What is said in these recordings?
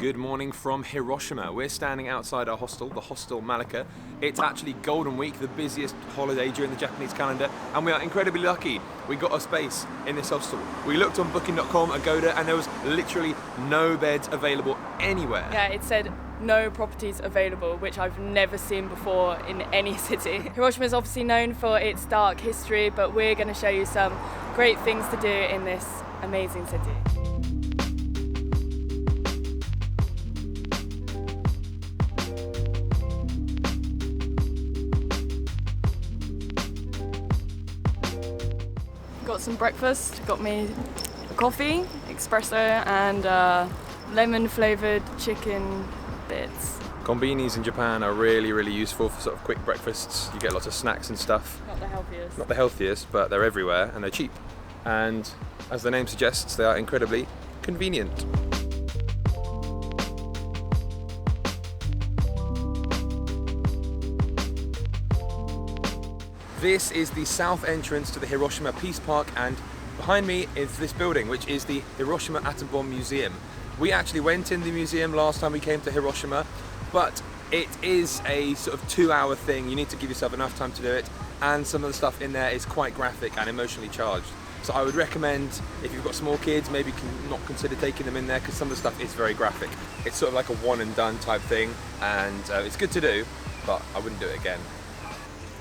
Good morning from Hiroshima. We're standing outside our hostel, the Hostel Malika. It's actually Golden Week, the busiest holiday during the Japanese calendar, and we are incredibly lucky. We got a space in this hostel. We looked on booking.com, Agoda, and there was literally no beds available anywhere. Yeah, it said no properties available, which I've never seen before in any city. Hiroshima is obviously known for its dark history, but we're going to show you some great things to do in this amazing city. Got some breakfast, got me a coffee, espresso, and lemon flavoured chicken bits. Konbinis in Japan are really useful for sort of quick breakfasts. You get lots of snacks and stuff. Not the healthiest. Not the healthiest, but they're everywhere and they're cheap. And as the name suggests, they are incredibly convenient. This is the south entrance to the Hiroshima Peace Park, and behind me is this building, which is the Hiroshima Atom Bomb Museum. We actually went in the museum last time we came to Hiroshima, but it is a sort of 2-hour thing. You need to give yourself enough time to do it, and some of the stuff in there is quite graphic and emotionally charged. So I would recommend, if you've got small kids, maybe not consider taking them in there, because some of the stuff is very graphic. It's sort of like a one and done type thing, and it's good to do, but I wouldn't do it again.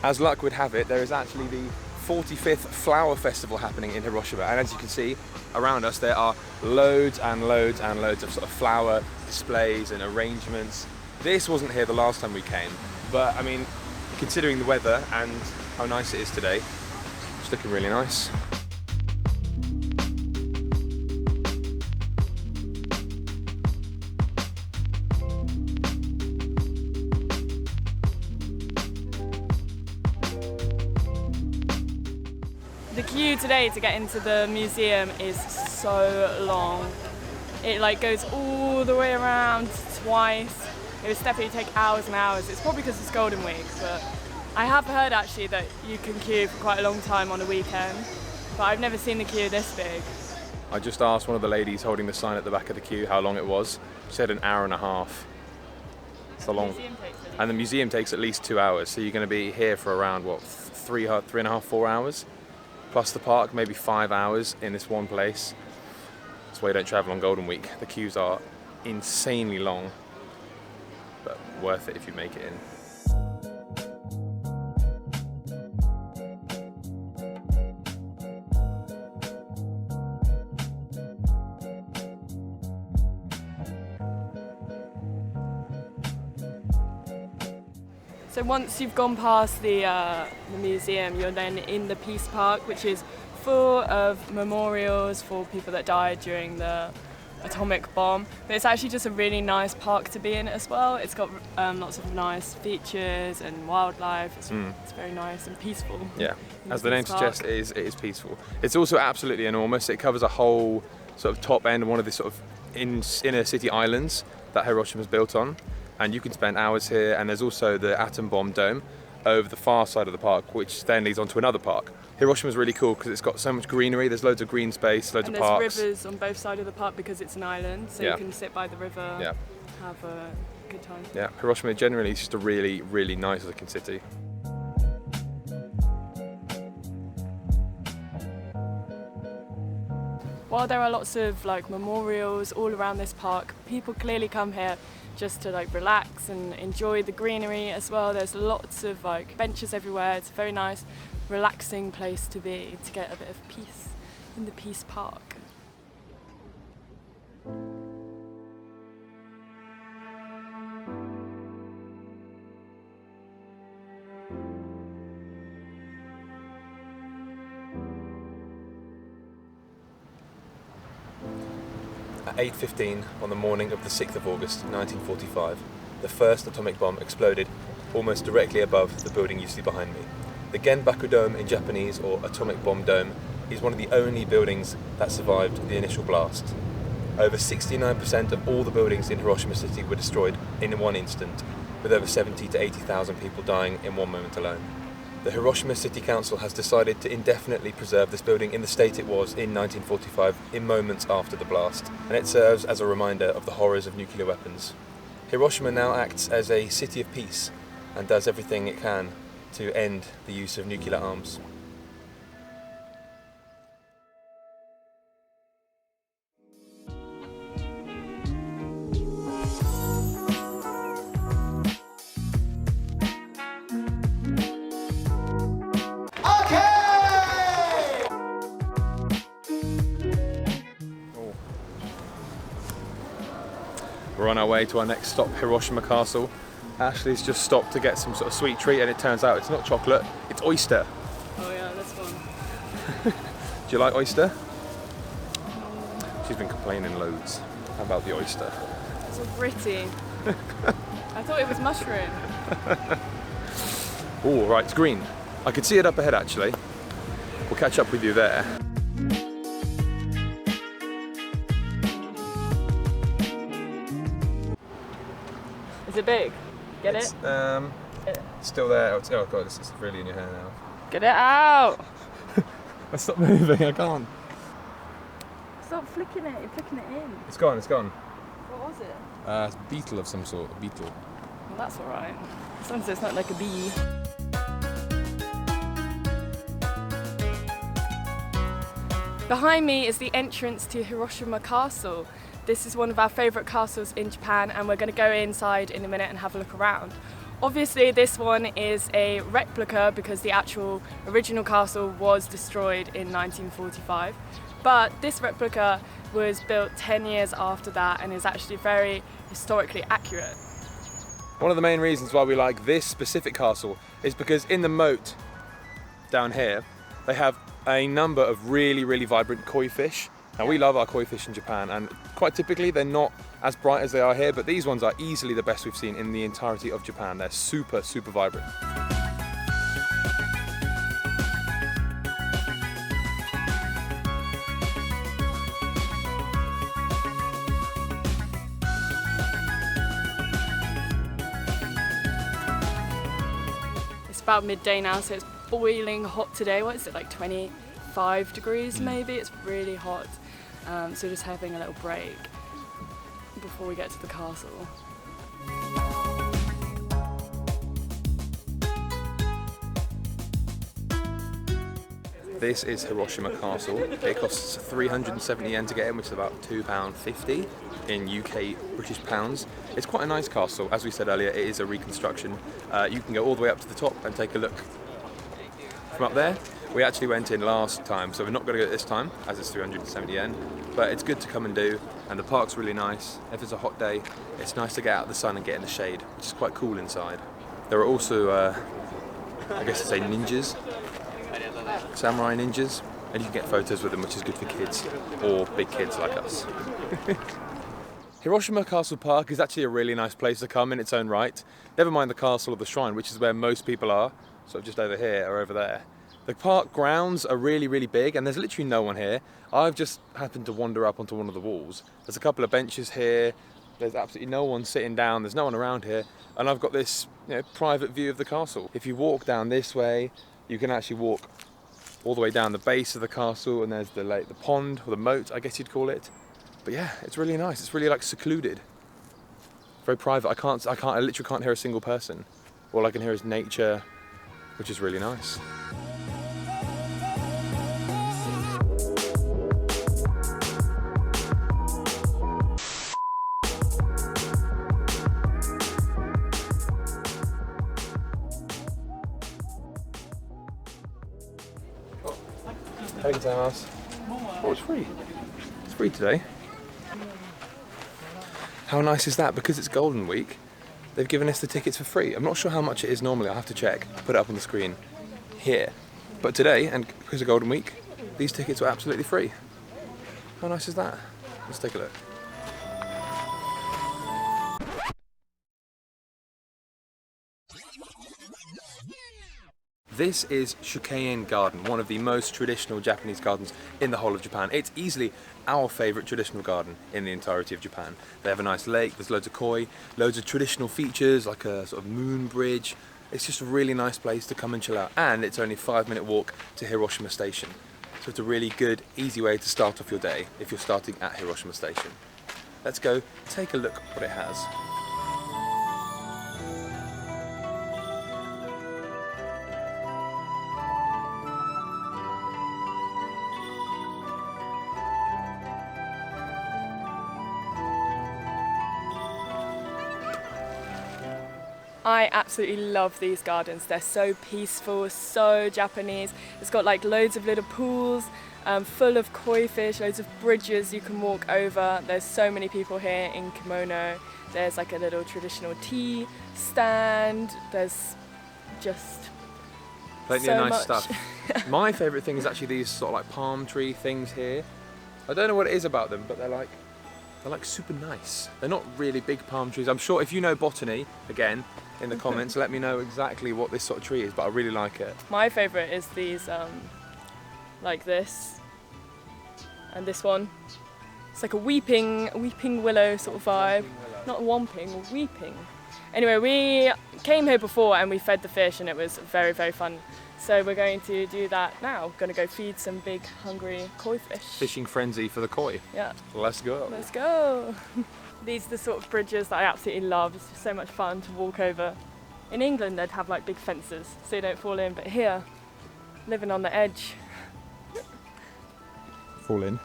As luck would have it, there is actually the 45th Flower Festival happening in Hiroshima, and as you can see around us there are loads and loads and loads of sort of flower displays and arrangements. This wasn't here the last time we came, but I mean, considering the weather and how nice it is today, it's looking really nice. The queue today to get into the museum is so long. It goes all the way around twice. It would definitely take hours and hours. It's probably because it's Golden Week, but I have heard actually that you can queue for quite a long time on a weekend, but I've never seen the queue this big. I just asked one of the ladies holding the sign at the back of the queue how long it was. She said an hour and a half. It's a long. And the museum takes at least 2 hours, so you're going to be here for around, what, 3.5, 4 hours? Plus the park, maybe 5 hours in this one place. That's why you don't travel on Golden Week. The queues are insanely long, but worth it if you make it in. So once you've gone past the museum, you're then in the Peace Park, which is full of memorials for people that died during the atomic bomb. But it's actually just a really nice park to be in as well. It's got lots of nice features and wildlife. It's very nice and peaceful. Yeah, as the name suggests, it is peaceful. It's also absolutely enormous. It covers a whole sort of top end of one of the sort of inner city islands that Hiroshima's built on. And you can spend hours here, and there's also the atom bomb dome over the far side of the park, which then leads onto another park. Hiroshima's really cool because it's got so much greenery. There's loads of green space, loads of parks. And there's rivers on both sides of the park because it's an island, so you can sit by the river, have a good time. Yeah, Hiroshima generally is just a really nice looking city. While there are lots of memorials all around this park, people clearly come here just to relax and enjoy the greenery as well. There's lots of benches everywhere. It's a very nice, relaxing place to be, to get a bit of peace in the Peace Park. At 8:15 on the morning of the 6th of August 1945, the first atomic bomb exploded almost directly above the building you see behind me. The Genbaku Dome in Japanese, or Atomic Bomb Dome, is one of the only buildings that survived the initial blast. Over 69% of all the buildings in Hiroshima City were destroyed in one instant, with over 70 to 80,000 people dying in one moment alone. The Hiroshima City Council has decided to indefinitely preserve this building in the state it was in 1945, in moments after the blast, and it serves as a reminder of the horrors of nuclear weapons. Hiroshima now acts as a city of peace and does everything it can to end the use of nuclear arms. We're on our way to our next stop, Hiroshima Castle. Ashley's just stopped to get some sort of sweet treat, and it turns out it's not chocolate, it's oyster. Oh yeah, this one. Do you like oyster? She's been complaining loads about the oyster. It's all gritty. I thought it was mushroom. Oh, right, it's green. I could see it up ahead actually. We'll catch up with you there. Is it big? Get it? It's still there. Oh god, this is really in your hair now. Get it out! Stop moving, I can't. Stop flicking it, you're flicking it in. It's gone, it's gone. What was it? It's a beetle of some sort, a beetle. Well, that's alright. As long as it's not like a bee. Behind me is the entrance to Hiroshima Castle. This is one of our favourite castles in Japan, and we're going to go inside in a minute and have a look around. Obviously this one is a replica because the actual original castle was destroyed in 1945, but this replica was built 10 years after that and is actually very historically accurate. One of the main reasons why we like this specific castle is because in the moat down here they have a number of really vibrant koi fish. Now we love our koi fish in Japan, and quite typically they're not as bright as they are here, but these ones are easily the best we've seen in the entirety of Japan. They're super vibrant. It's about midday now, so it's boiling hot today. What is it, like 25 degrees maybe? It's really hot. So just having a little break before we get to the castle. This is Hiroshima Castle. It costs 370 yen to get in, which is about £2.50 in UK British pounds. It's quite a nice castle. As we said earlier, it is a reconstruction. You can go all the way up to the top and take a look from up there. We actually went in last time, so we're not going to go this time, as it's 370 yen, but it's good to come and do, and the park's really nice. If it's a hot day, it's nice to get out of the sun and get in the shade, which is quite cool inside. There are also, I guess I'd say ninjas, samurai ninjas, and you can get photos with them, which is good for kids, or big kids like us. Hiroshima Castle Park is actually a really nice place to come in its own right. Never mind the castle or the shrine, which is where most people are, sort of just over here or over there. The park grounds are really big, and there's literally no one here. I've just happened to wander up onto one of the walls. There's a couple of benches here. There's absolutely no one sitting down. There's no one around here. And I've got this, private view of the castle. If you walk down this way, you can actually walk all the way down the base of the castle, and there's the lake, the pond, or the moat, I guess you'd call it. But yeah, it's really nice. It's really like secluded. Very private. I literally can't hear a single person. All I can hear is nature, which is really nice. Thank you, Thomas. Oh, it's free. It's free today. How nice is that? Because it's Golden Week, they've given us the tickets for free. I'm not sure how much it is normally. I'll have to check. I'll put it up on the screen here. But today, and because of Golden Week, these tickets were absolutely free. How nice is that? Let's take a look. This is Shukkeien Garden, one of the most traditional Japanese gardens in the whole of Japan. It's easily our favourite traditional garden in the entirety of Japan. They have a nice lake, there's loads of koi, loads of traditional features like a sort of moon bridge, It's just a really nice place to come and chill out, and it's only a 5-minute walk to Hiroshima Station. So it's a really good, easy way to start off your day if you're starting at Hiroshima Station. Let's go take a look what it has. I absolutely love these gardens. They're so peaceful, so Japanese. It's got like loads of little pools, full of koi fish, loads of bridges you can walk over. There's so many people here in kimono. There's like a little traditional tea stand. There's just plenty so of nice much stuff. My favourite thing is actually these sort of like palm tree things here. I don't know what it is about them, but they're like super nice. They're not really big palm trees. I'm sure if you know botany, again, in the comments, let me know exactly what this sort of tree is, but I really like it. My favourite is these, like this, and this one. It's like a weeping willow sort of vibe. Not whomping, weeping. Anyway, we came here before and we fed the fish and it was very, very fun. So we're going to do that now. We're going to go feed some big, hungry koi fish. Fishing frenzy for the koi. Yeah. Let's go. Let's go. These are the sort of bridges that I absolutely love. It's just so much fun to walk over. In England, they'd have like big fences so you don't fall in, but here, living on the edge. Fall in.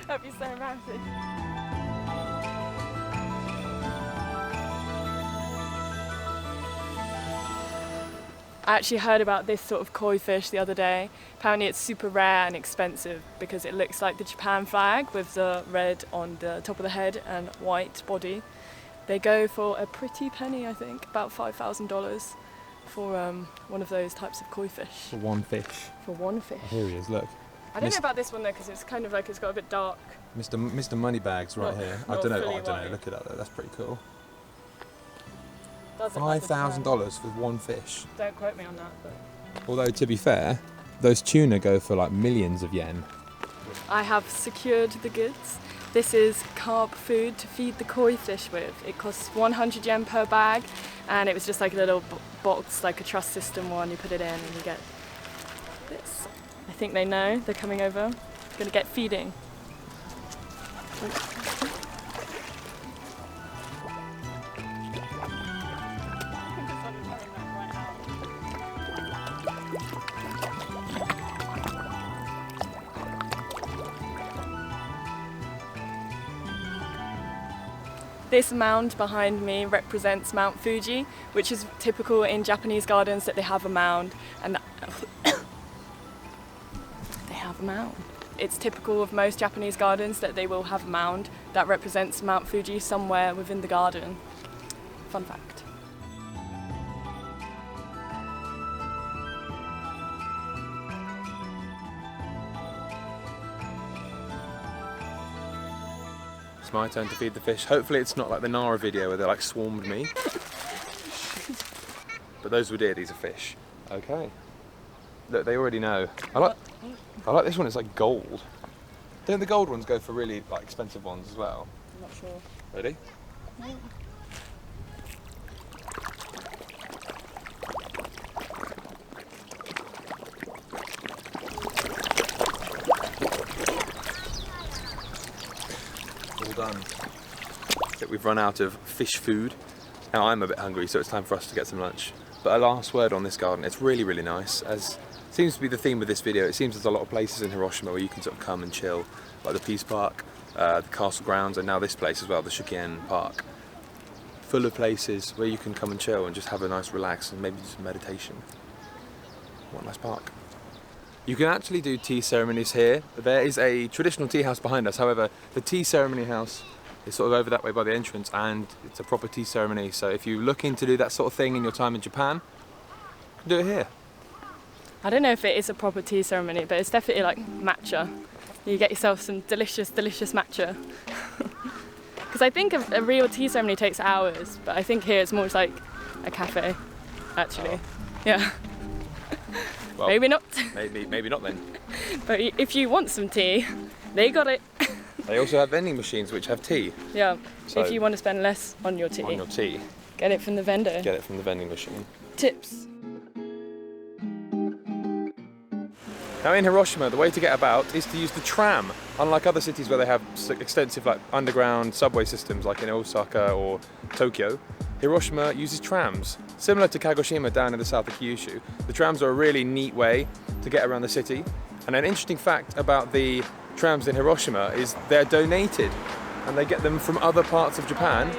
That'd be so embarrassing. I actually heard about this sort of koi fish the other day. Apparently it's super rare and expensive because it looks like the Japan flag with the red on the top of the head and white body. They go for a pretty penny, I think, about $5,000 for one of those types of koi fish. For one fish. For one fish. Here he is, look. I don't know about this one though because it's kind of like it's got a bit dark. Mr. Moneybags right here. I don't know, look at that though, that's pretty cool. $5,000 for one fish. Don't quote me on that. But although to be fair, those tuna go for like millions of yen. I have secured the goods. This is carp food to feed the koi fish with. It costs 100 yen per bag, and it was just like a little box, like a trust system one. You put it in and you get this. I think they know they're coming over. Gonna get feeding. This mound behind me represents Mount Fuji, which is typical in Japanese gardens that they have a mound and they have a mound. It's typical of most Japanese gardens that they will have a mound that represents Mount Fuji somewhere within the garden. Fun fact. It's my turn to feed the fish. Hopefully it's not like the Nara video where they like swarmed me. But those were deer, these are fish. Okay. Look, they already know. I like this one, it's like gold. Don't the gold ones go for really like expensive ones as well? I'm not sure. Ready? No. Done. I think we've run out of fish food. Now I'm a bit hungry, so it's time for us to get some lunch. But a last word on this garden, it's really, really nice. As seems to be the theme of this video, it seems there's a lot of places in Hiroshima where you can sort of come and chill, like the Peace Park, the castle grounds, and now this place as well, the Shukkeien Park. Full of places where you can come and chill and just have a nice relax and maybe do some meditation. What a nice park. You can actually do tea ceremonies here. There is a traditional tea house behind us. However, the tea ceremony house is sort of over that way by the entrance, and it's a proper tea ceremony. So if you're looking to do that sort of thing in your time in Japan, you can do it here. I don't know if it is a proper tea ceremony, but it's definitely like matcha. You get yourself some delicious, delicious matcha. Because I think a real tea ceremony takes hours, but I think here it's more like a cafe, actually. Oh. Yeah. Well, maybe not. Maybe not then. But if you want some tea, they got it. They also have vending machines which have tea. Yeah, so if you want to spend less on your tea. On your tea. Get it from the vendor. Get it from the vending machine. Tips. Now in Hiroshima, the way to get about is to use the tram. Unlike other cities where they have extensive underground subway systems like in Osaka or Tokyo, Hiroshima uses trams. Similar to Kagoshima down in the south of Kyushu, the trams are a really neat way to get around the city. And an interesting fact about the trams in Hiroshima is they're donated, and they get them from other parts of Japan,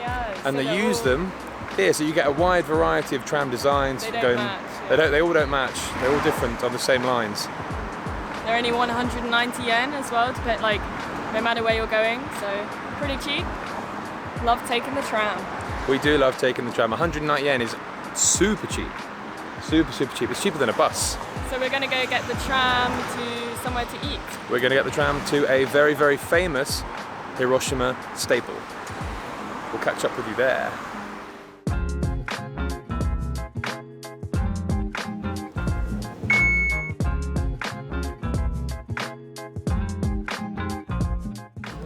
and so they use them here. So you get a wide variety of tram designs. They don't match. They all don't match. They're all different on the same lines. They're only 190 yen as well, no matter where you're going, so pretty cheap. Love taking the tram. We do love taking the tram. 190 yen is super cheap. Super cheap. It's cheaper than a bus. So we're going to go get the tram to somewhere to eat. We're going to get the tram to a very, very famous Hiroshima staple. We'll catch up with you there.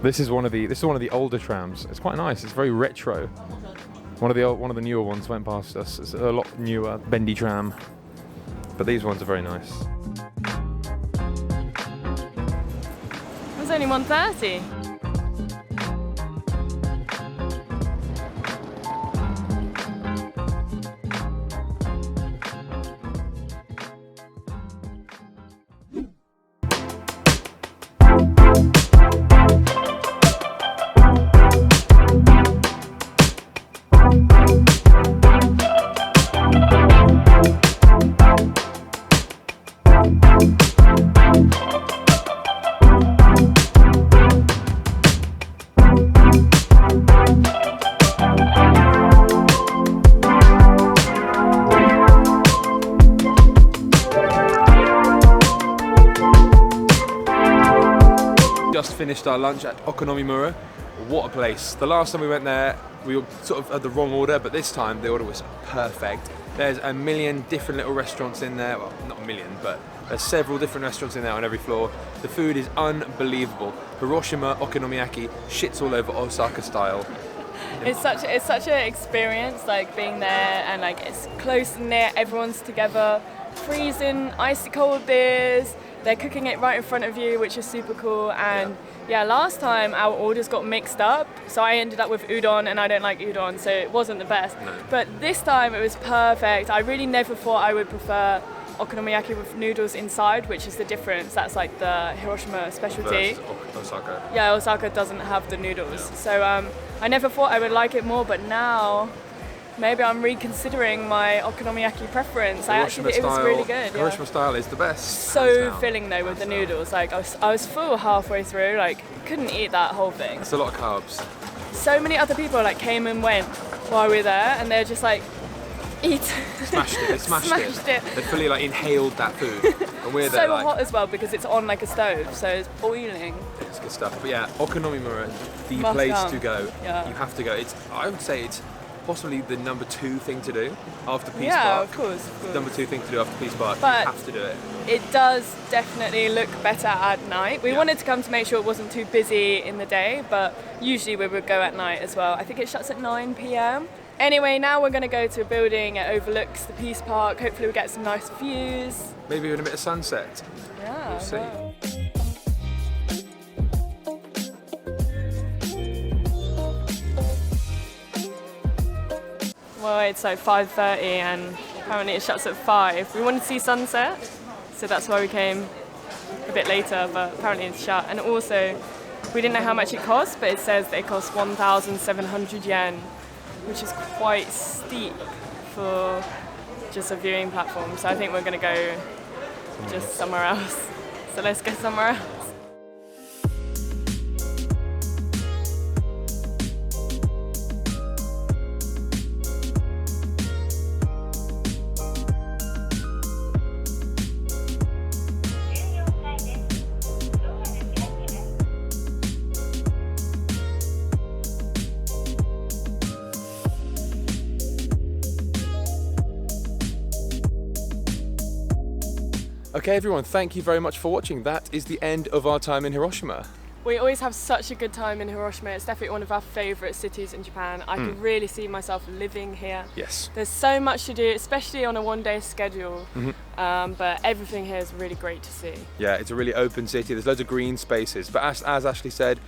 This is one of the older trams. It's quite nice. It's very retro. One of the newer ones went past us. It's a lot newer, bendy tram. But these ones are very nice. It was only 1:30. Finished our lunch at Okonomimura. What a place. The last time we went there, we sort of had the wrong order, but this time the order was perfect. There's a million different little restaurants in there. Well, not a million, but there's several different restaurants in there on every floor. The food is unbelievable. Hiroshima Okonomiyaki shits all over Osaka style. It's such an experience, like being there, and like it's close and near, everyone's together, freezing icy cold beers. They're cooking it right in front of you, which is super cool. And yeah, last time our orders got mixed up, so I ended up with udon, and I don't like udon, so it wasn't the best. No. But this time it was perfect. I really never thought I would prefer okonomiyaki with noodles inside, which is the difference. That's like the Hiroshima specialty. Osaka. Yeah, Osaka doesn't have the noodles. Yeah. So I never thought I would like it more, but now maybe I'm reconsidering my okonomiyaki preference. It was really good. Hiroshima style is the best. So filling though with the noodles. Like I was full halfway through. Like couldn't eat that whole thing. It's a lot of carbs. So many other people like came and went while we were there, and they're just like eat. Smashed it. They smashed it. They fully like inhaled that food. And we're there so hot as well because it's on like a stove, so it's boiling. It's good stuff. But yeah, Okonomimura, the Must place come. to go. Yeah. You have to go. I would say it's possibly the number 2 thing to do after Peace Park. Yeah, of course. Number 2 thing to do after Peace Park. But you have to do it. It does definitely look better at night. We wanted to come to make sure it wasn't too busy in the day, but usually we would go at night as well. I think it shuts at 9 p.m. Anyway, now we're going to go to a building that overlooks the Peace Park. Hopefully we get some nice views. Maybe even a bit of sunset. Yeah, we'll see. Wow. Well, it's like 5:30 and apparently it shuts at 5. We wanted to see sunset, so that's why we came a bit later, but apparently it's shut. And also, we didn't know how much it cost, but it says that it costs 1,700 yen, which is quite steep for just a viewing platform. So I think we're going to go just somewhere else. So let's go somewhere else. Okay everyone, thank you very much for watching. That is the end of our time in Hiroshima. We always have such a good time in Hiroshima. It's definitely one of our favourite cities in Japan. I could really see myself living here. Yes. There's so much to do, especially on a one-day schedule, but everything here is really great to see. Yeah, it's a really open city. There's loads of green spaces. But as Ashley said,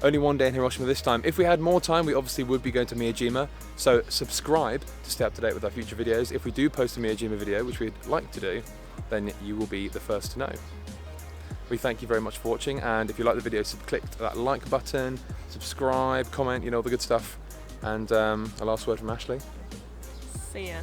only one day in Hiroshima this time. If we had more time, we obviously would be going to Miyajima. So subscribe to stay up to date with our future videos. If we do post a Miyajima video, which we'd like to do, then you will be the first to know. We thank you very much for watching, and if you like the video, click that like button, subscribe, comment, you know, all the good stuff. And a last word from Ashley. See ya.